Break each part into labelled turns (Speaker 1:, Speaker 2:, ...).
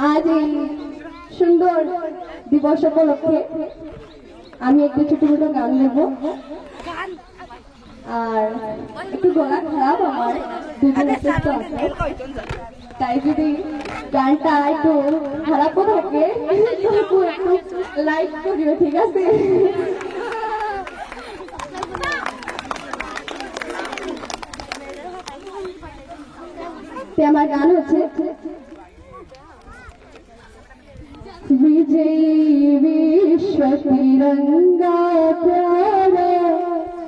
Speaker 1: आज सुंदर दिवस उपलक्षे আমি একটু ছোট ছোট গান নেব আর একটু গলা খারাপ আমার দুজনের চেষ্টা আছে তাই যদি গানটা একটু খারাপ থাকে একটু লাইক করিও ঠিক আছে আমার গান হচ্ছে विजयी विश्व तिरंगा प्यारा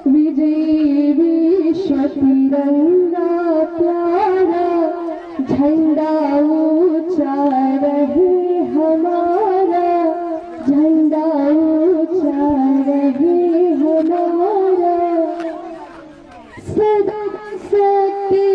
Speaker 1: विजयी विश्व तिरंगा प्यारा झंडा ऊंचा रहे हमारा झंडा ऊंचा रहे हमारा सदा सत्य